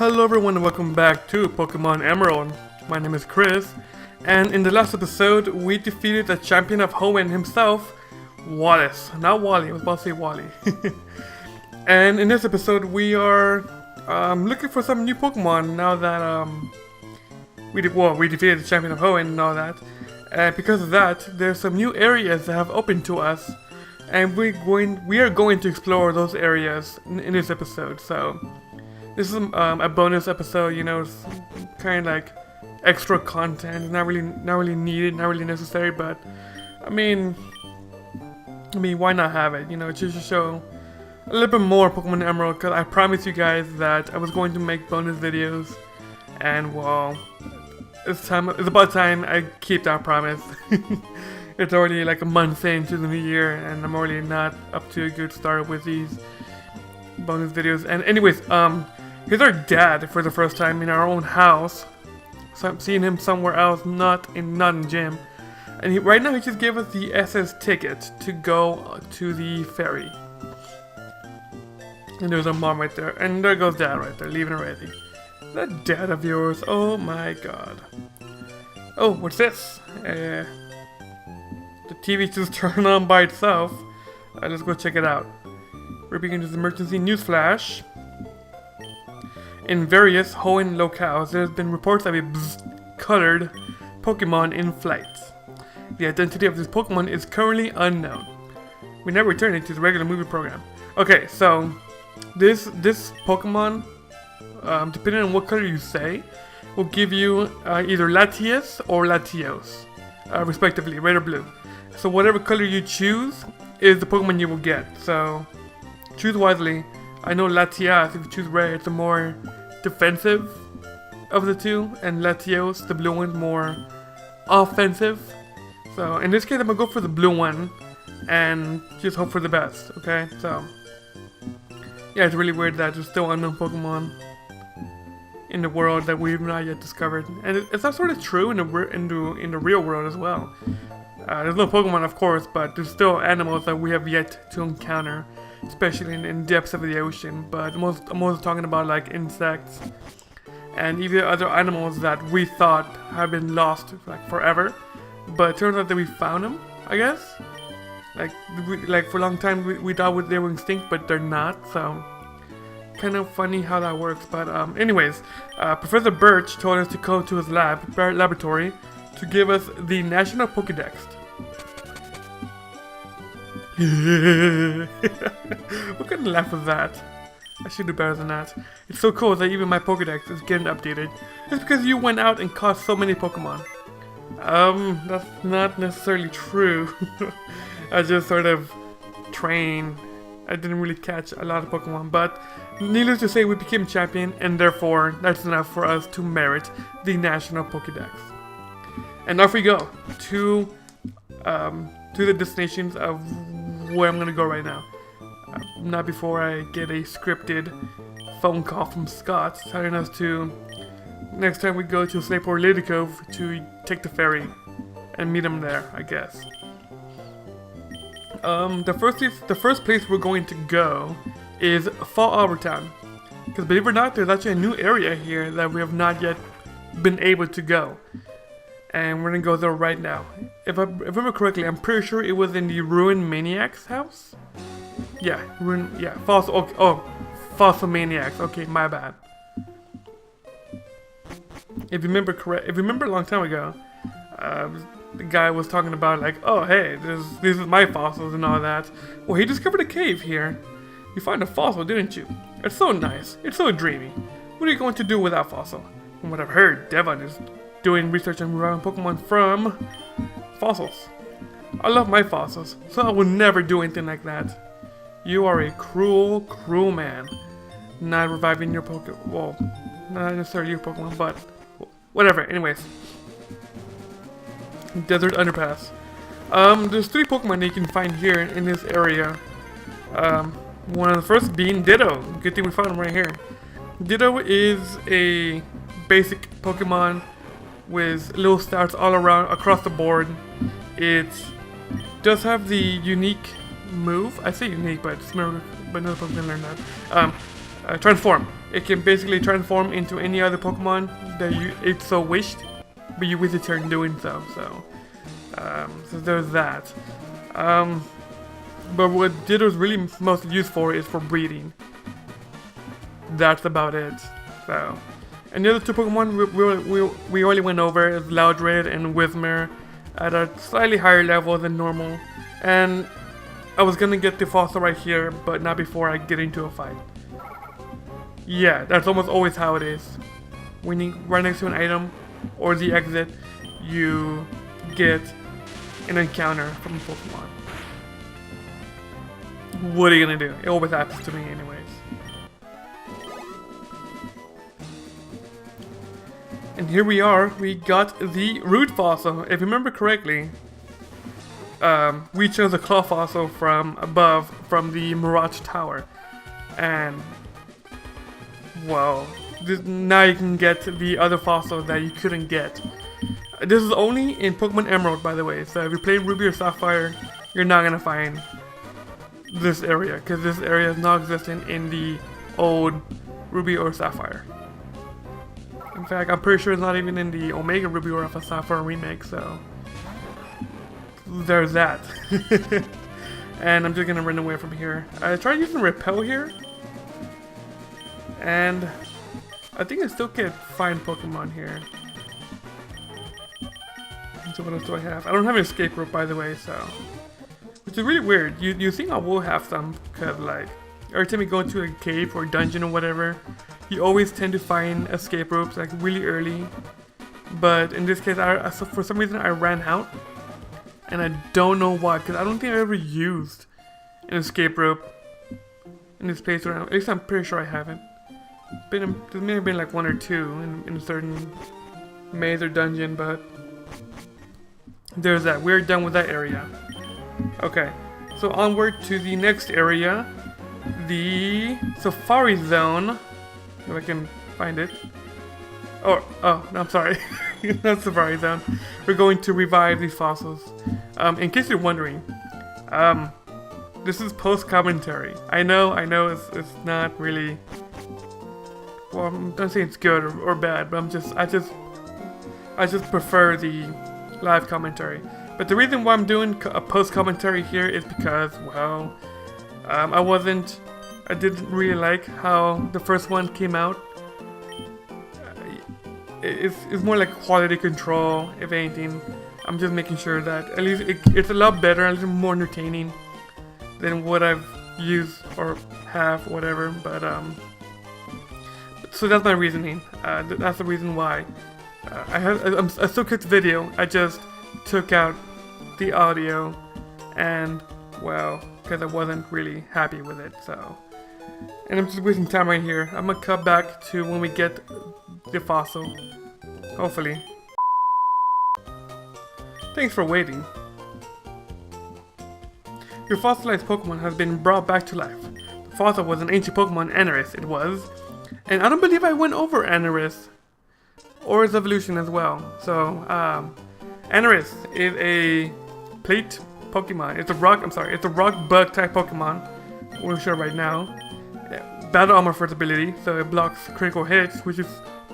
Hello everyone and welcome back to Pokemon Emerald. My name is Chris, and in the last episode we defeated the champion of Hoenn himself, Wallace. Not Wally, I was about to say Wally. And in this episode we are looking for some new Pokemon now that we defeated the champion of Hoenn and all that. And because of that, there's some new areas that have opened to us, and we are going to explore those areas in this episode. So this is a bonus episode, you know, it's kind of like extra content, not really needed, not really necessary, but I mean, why not have it? You know, just to show a little bit more Pokemon Emerald, because I promised you guys that I was going to make bonus videos, and well, it's about time I keep that promise. It's already like a month into the new year, and I'm already not up to a good start with these bonus videos. And anyways, here's our dad for the first time in our own house. So I'm seeing him somewhere else, not in gym. And right now he just gave us the SS ticket to go to the ferry. And there's our mom right there, and there goes dad right there, leaving already. That dad of yours, oh my god. Oh, what's this? The TV just turned on by itself. Let's go check it out. We're beginning this emergency news flash. In various Hoenn locales, there has been reports of a colored Pokemon in flight. The identity of this Pokemon is currently unknown. We now return it to the regular movie program. Okay, so this Pokemon, depending on what color you say, will give you either Latias or Latios, respectively, red or blue. So whatever color you choose is the Pokemon you will get. So choose wisely. I know Latias, if you choose red, it's the more defensive of the two, and Latios, the blue one, more offensive. So in this case, I'm gonna go for the blue one and just hope for the best. Okay, so yeah, it's really weird that there's still unknown Pokemon in the world that we've not yet discovered, and it's not sort of true in the real world as well. There's no Pokemon, of course, but there's still animals that we have yet to encounter, especially in depths of the ocean. But I'm also talking about like insects and even other animals that we thought have been lost like forever, but it turns out that we found them, I guess. Like for a long time we thought they were extinct, but they're not. So kind of funny how that works. But anyways, Professor Birch told us to go to his laboratory to give us the National Pokédex. What kind of laugh was that? I should do better than that. It's so cool that even my Pokédex is getting updated. It's because you went out and caught so many Pokemon. That's not necessarily true. I just sort of trained. I didn't really catch a lot of Pokemon, but needless to say, we became champion, and therefore that's enough for us to merit the National Pokédex. And off we go to the destinations of where I'm gonna go right now. Not before I get a scripted phone call from Scott telling us to next time we go to Slayport Lady Cove to take the ferry and meet him there, I guess. The first place we're going to go is Fall Arbor Town, because believe it or not, there's actually a new area here that we have not yet been able to go. And we're gonna go there right now. If I remember correctly, I'm pretty sure it was in the Ruined Maniac's house. Yeah, Fossil Maniacs. Okay, my bad. If you remember a long time ago, the guy was talking about like, oh hey, this is my fossils and all that. Well, he discovered a cave here. You found a fossil, didn't you? It's so nice. It's so dreamy. What are you going to do with that fossil? From what I've heard, Devon is doing research on Pokemon from fossils. I love my fossils, so I would never do anything like that. You are a cruel, cruel man. Not reviving your Pokemon. Well, not necessarily your Pokemon, but whatever. Anyways, Desert Underpass. There's 3 Pokemon that you can find here in this area. One of the first being Ditto. Good thing we found him right here. Ditto is a basic Pokemon with little stats all around, across the board. It does have the unique move. I say unique, but another Pokemon learned that. Transform. it can basically transform into any other Pokemon that it so wished, but you waste a turn doing so. So there's that. But what Ditto's really most used for is for breeding. That's about it. So, and the other two Pokemon we already went over is Loudred and Whismur at a slightly higher level than normal. And I was gonna get the fossil right here, but not before I get into a fight. Yeah, that's almost always how it is. When you run next to an item or the exit, you get an encounter from a Pokemon. What are you gonna do? It always happens to me anyways. And here we are, we got the root fossil. If you remember correctly, we chose a claw fossil from above, from the Mirage Tower. And, well, now you can get the other fossil that you couldn't get. This is only in Pokemon Emerald, by the way, so if you play Ruby or Sapphire, you're not gonna find this area, because this area is not existent in the old Ruby or Sapphire. In fact, I'm pretty sure it's not even in the Omega Ruby or Alpha Sapphire remake, so there's that. And I'm just gonna run away from here. I tried using Repel here, and I think I still can't find Pokemon here. So what else do I have? I don't have an escape rope, by the way, so, which is really weird. You think I will have some, cause like every time you go into a cave or dungeon or whatever, you always tend to find escape ropes like really early. But in this case, for some reason I ran out, and I don't know why, because I don't think I ever used an escape rope in this place around. At least I'm pretty sure I haven't. There may have been like one or two in a certain maze or dungeon, but there's that. We're done with that area. Okay, so onward to the next area, the Safari Zone. If I can find it. Oh, no, I'm sorry. Not Safari Zone. We're going to revive these fossils. In case you're wondering, this is post-commentary. I know it's not really, well, I'm not saying it's good or bad, but I just prefer the live commentary. But the reason why I'm doing a post-commentary here is because, well, I didn't really like how the first one came out. It's more like quality control, if anything. I'm just making sure that at least it's a lot better, a little more entertaining than what I've used or have, whatever. But so that's my reasoning. That's the reason why I still kept the video. I just took out the audio, and well, because I wasn't really happy with it. So, and I'm just wasting time right here. I'm gonna cut back to when we get the fossil, hopefully. Thanks for waiting. Your fossilized Pokemon has been brought back to life. The fossil was an ancient Pokemon, Anorith, it was. And I don't believe I went over Anorith, or its evolution as well. So, Anorith is a plate Pokemon. It's a rock bug type Pokemon. We'll show right now. Battle armor for its ability, so it blocks critical hits, which is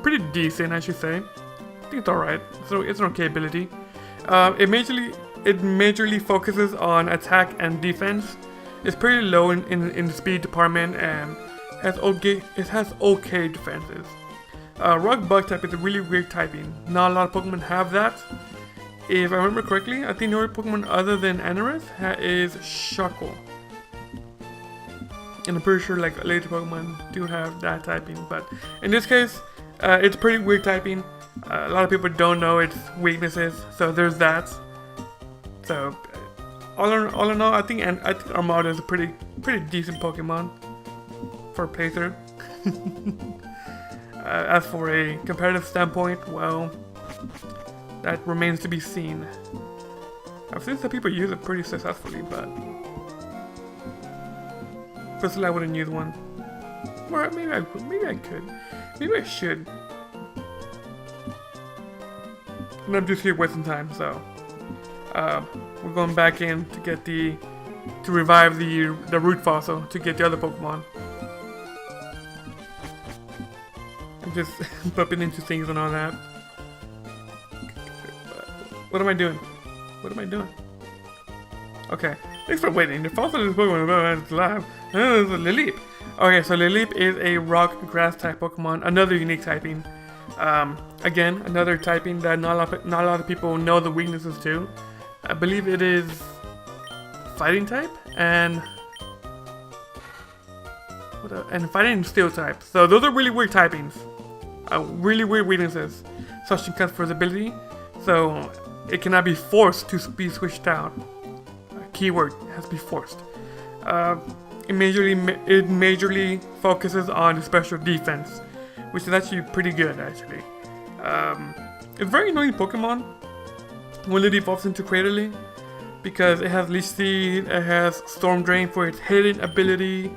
pretty decent, I should say. I think it's alright. So it's an okay ability. It majorly focuses on attack and defense. It's pretty low in the speed department, and it has okay defenses. Rock bug type is a really weird typing. Not a lot of Pokemon have that. If I remember correctly, I think the only Pokemon other than Anorith is Shuckle. And I'm pretty sure like later Pokemon do have that typing, but in this case, it's pretty weird typing. A lot of people don't know its weaknesses, so there's that. So all in all, I think Armada is a pretty decent Pokemon for a playthrough. As for a competitive standpoint, well, that remains to be seen. I've seen some people use it pretty successfully, but personally I wouldn't use one. Or maybe I could. Maybe I should. And I'm just here wasting time, so we're going back in to get to revive the root fossil to get the other Pokemon. just bumping into things and all that. What am I doing? What am I doing? Okay, thanks for waiting. The fossil is Pokemon is live. This is Lileep. Okay, so Lileep is a rock grass type Pokemon, another unique typing. Again, another typing that not a lot of people know the weaknesses to. I believe it is fighting type and fighting and steel type. So those are really weird typings. Really weird weaknesses. Such as for its ability, so it cannot be forced to be switched out. Keyword, it has to be forced. It majorly focuses on special defense, which is actually pretty good, actually. It's very annoying Pokemon when it evolves into Cradily, because it has Leech Seed, it has Storm Drain for its hidden ability,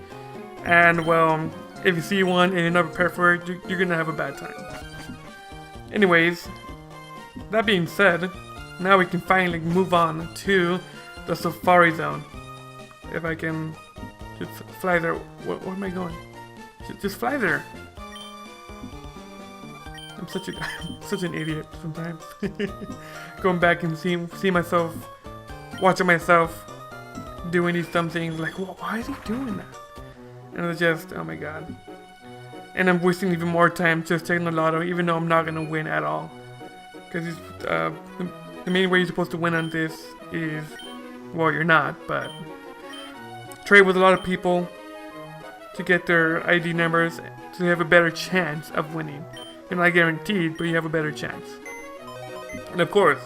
and well, if you see one and you're not prepared for it, you're gonna have a bad time. Anyways, that being said, now we can finally move on to the Safari Zone. If I can just fly there. Where am I going? Just fly there. I'm such an idiot sometimes. Going back and see myself, watching myself doing these dumb things. Like, well, why is he doing that? And it's just, oh my god. And I'm wasting even more time just taking the lotto, even though I'm not gonna win at all. Because the main way you're supposed to win on this is, well, you're not, but trade with a lot of people to get their ID numbers so you have a better chance of winning. You're not guaranteed, but you have a better chance. And of course,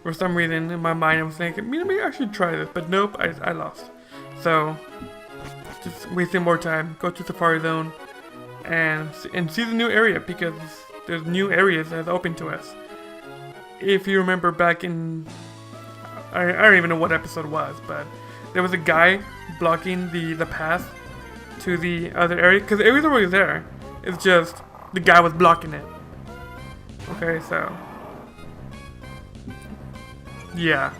for some reason in my mind I was thinking, maybe I should try this, but nope, I lost. So, just wasting more time, go to Safari Zone and see the new area, because there's new areas that's open to us. If you remember back in, I don't even know what episode it was, but there was a guy blocking the path to the other area, because the area's already there. It's just the guy was blocking it. Okay, so yeah.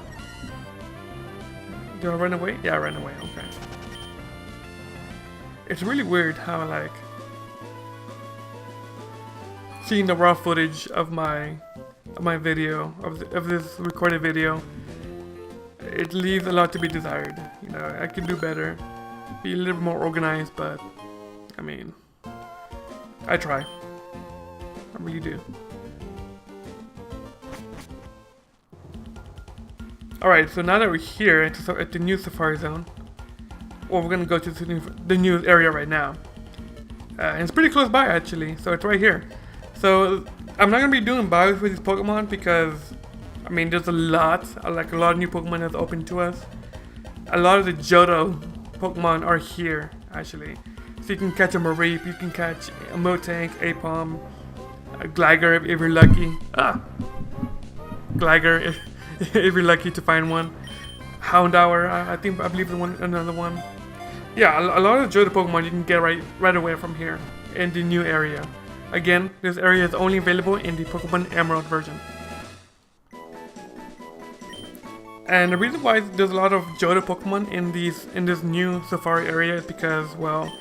Do I run away? Yeah, I ran away. Okay. It's really weird how, like, seeing the raw footage of my video, of this recorded video, it leaves a lot to be desired. You know, I could do better, be a little more organized, but I mean, I try. I really do. Alright, so now that we're here at the new Safari Zone, well, we're gonna go to the new area right now. And it's pretty close by, actually, so it's right here. So I'm not gonna be doing bios with these Pokemon because, I mean, there's a lot of new Pokemon that's open to us. A lot of the Johto Pokemon are here, actually. So you can catch a Mareep, you can catch a Miltank, Aipom, a Gligar if you're lucky. Gligar if you're lucky to find one. Houndour, I believe another one. Yeah, a lot of Johto Pokemon you can get right away from here in the new area. Again, this area is only available in the Pokemon Emerald version. And the reason why there's a lot of Johto Pokemon in this new Safari area is because, well,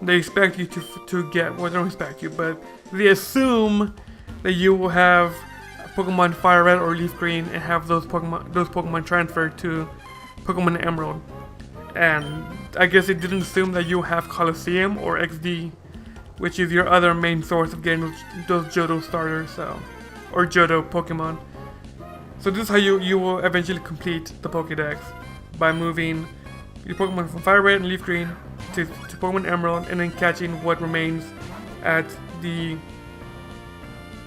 they expect you to get, well, they don't expect you, but they assume that you will have Pokemon Fire Red or Leaf Green and have those Pokemon transferred to Pokemon Emerald. And I guess they didn't assume that you have Colosseum or XD, which is your other main source of getting those Johto starters, or Johto Pokemon. So this is how you will eventually complete the Pokédex, by moving your Pokemon from Fire Red and Leaf Green to Pokemon Emerald, and then catching what remains at the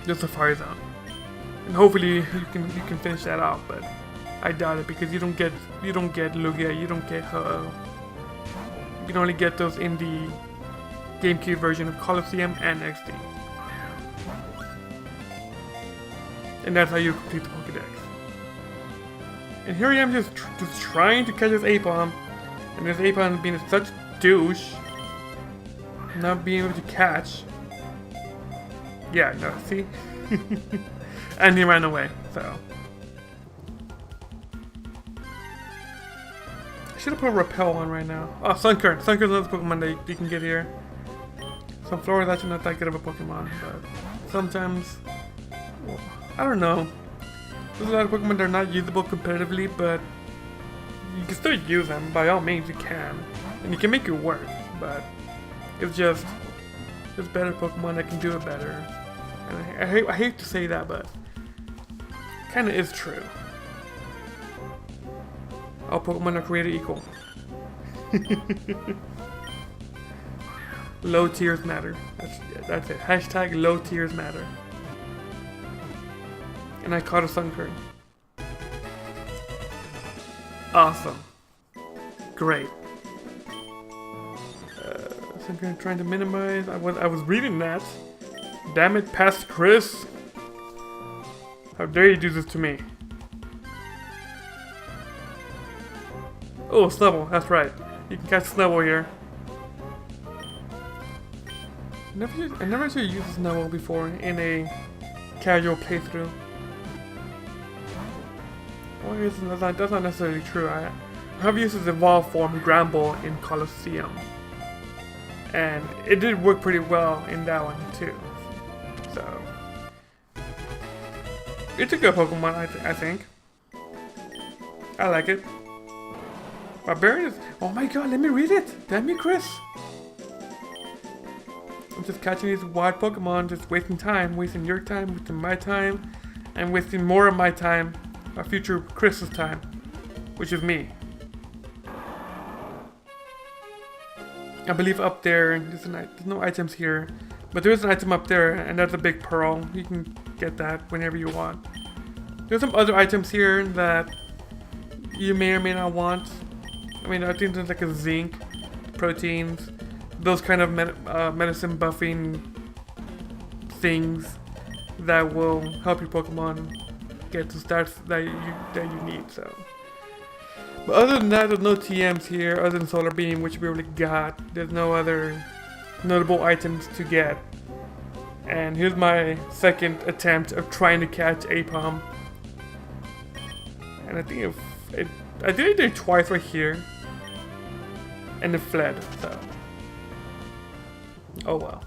Safari Zone. And hopefully you can finish that off, but I doubt it, because you don't get Lugia, you don't get Ho-Oh. You can only get those in the GameCube version of Colosseum and XD. And that's how you complete the Pokédex. And here I am just trying to catch this Aipom, and this Aipom being such a douche, not being able to catch. Yeah, no, see? And he ran away, so. I should have put Repel on right now. Oh, Sunkern. Sunkern's another Pokemon that you can get here. Sunflower is actually not that good of a Pokemon, but sometimes, well, I don't know. There's a lot of Pokemon that are not usable competitively, but you can still use them. By all means, you can. And you can make it work, but it's just, there's better Pokemon that can do it better. And I hate to say that, but it kind of is true. All Pokemon are created equal. Low tiers matter. That's it. Hashtag low tiers matter. And I caught a Sunkern. Awesome. Great. Sunkern trying to minimize. I was reading that. Damn it, past Chris. How dare you do this to me? Oh, Snubbull. That's right. You can catch Snubbull here. I never actually used Snubbull before in a casual playthrough. Well, I guess that's not necessarily true. I have used his evolved form, Gramble, in Colosseum. And it did work pretty well in that one too. So, it's a good Pokemon, I think. I like it. Barbarian is... Oh my god, let me read it! Damn you, Chris! I'm just catching these wild Pokemon, just wasting time, wasting your time, wasting my time, and wasting more of my time, our future Chris's time, which is me. I believe up there, there's no items here, but there is an item up there, and that's a big pearl. You can get that whenever you want. There's some other items here that you may or may not want. I mean, I think there's like a zinc, proteins, those kind of medicine buffing things that will help your Pokemon get the stats that you need. So, but other than that, there's no TMs here other than Solar Beam, which we already got. There's no other notable items to get. And here's my second attempt of trying to catch Aipom. And I think I did it twice right here. And it fled, so. Oh well.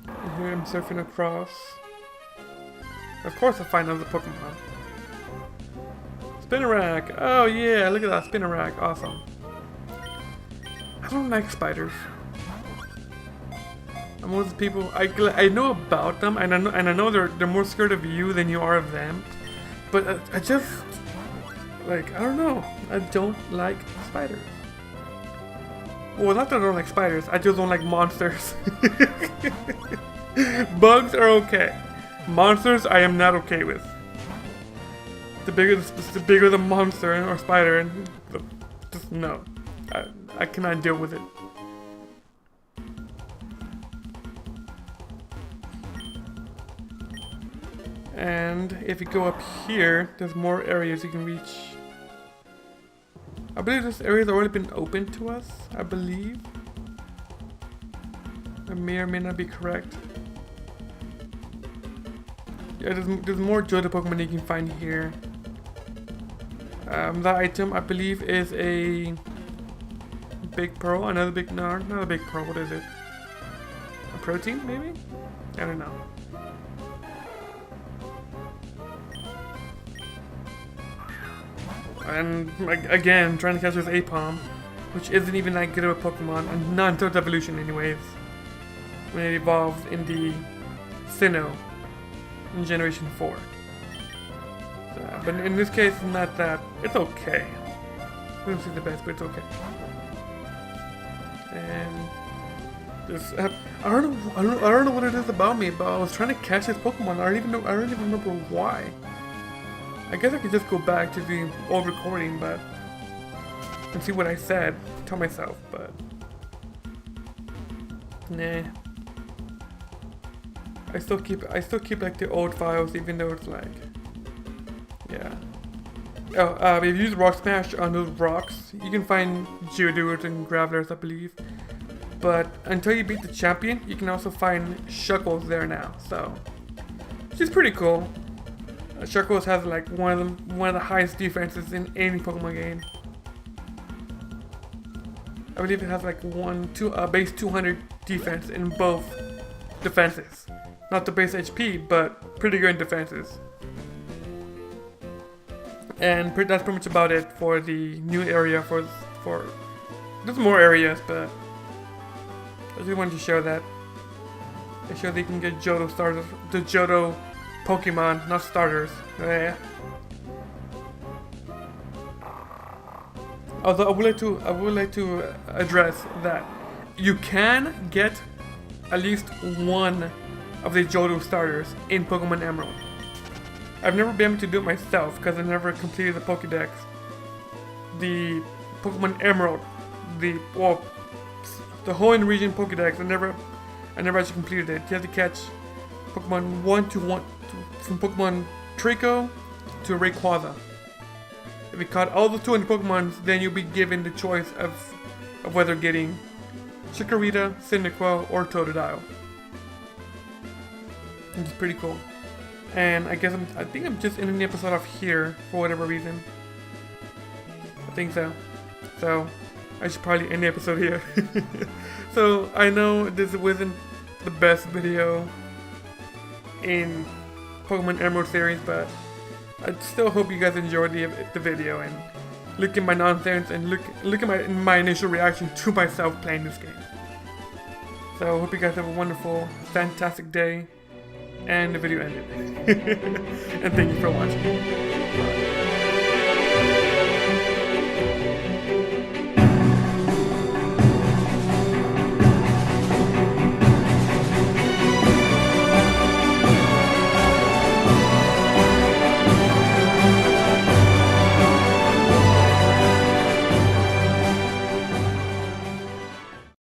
And here I'm surfing across. Of course I find another Pokemon. Spinarak! Oh yeah, look at that Spinarak, awesome. I don't like spiders. I'm one of the people I know about them, and I know they're more scared of you than you are of them. But I just like, I don't know. I don't like spiders. Well, not that I don't like spiders. I just don't like monsters. Bugs are okay. Monsters, I am not okay with. The bigger the monster or spider, and just no. I cannot deal with it. And if you go up here, there's more areas you can reach. I believe this area has already been open to us, I believe. I may or may not be correct. Yeah, there's more Johto Pokemon you can find here. That item, I believe, is a big pearl, no, not a big pearl, what is it? A protein, maybe? I don't know. And again, trying to catch this Aipom, which isn't even that good of a Pokemon, and not until its evolution anyways. When it evolved in the Sinnoh in Generation 4. So, but in this case, not that. It's okay. I don't see the best, but it's okay. And this, I don't know what it is about me, but I was trying to catch this Pokemon. I don't even remember why. I guess I could just go back to the old recording, but and see what I said, tell myself, but nah. I still keep like the old files, even though it's like, yeah. Oh, if you use Rock Smash on those rocks, you can find Geodudes and Gravelers, I believe. But until you beat the champion, you can also find Shuckles there now, so which is pretty cool. Shuckles has like one of the highest defenses in any Pokemon game. I believe it has like base 200 defense in both defenses. Not the base HP, but pretty good in defenses. And that's pretty much about it for the new area for there's more areas, but I just wanted to share that. They show that you can get Johto starters, the Johto Pokemon, not starters. Yeah. Although I would like to address that you can get at least one of the Johto starters in Pokemon Emerald. I've never been able to do it myself because I never completed the Pokédex. The Pokemon Emerald, the Hoenn region Pokédex, I never actually completed it. You have to catch Pokemon from Pokemon Trico to Rayquaza. If you caught all the 200 Pokemons, then you'll be given the choice of whether getting Chikorita, Cyndaquil, or Totodile. Which is pretty cool. And I think I'm just ending the episode off here for whatever reason. I think so. So I should probably end the episode here. So I know this wasn't the best video in Pokemon Emerald series, but I still hope you guys enjoyed the video and look at my nonsense and look at my initial reaction to myself playing this game. So I hope you guys have a wonderful, fantastic day. And the video ended. And thank you for watching.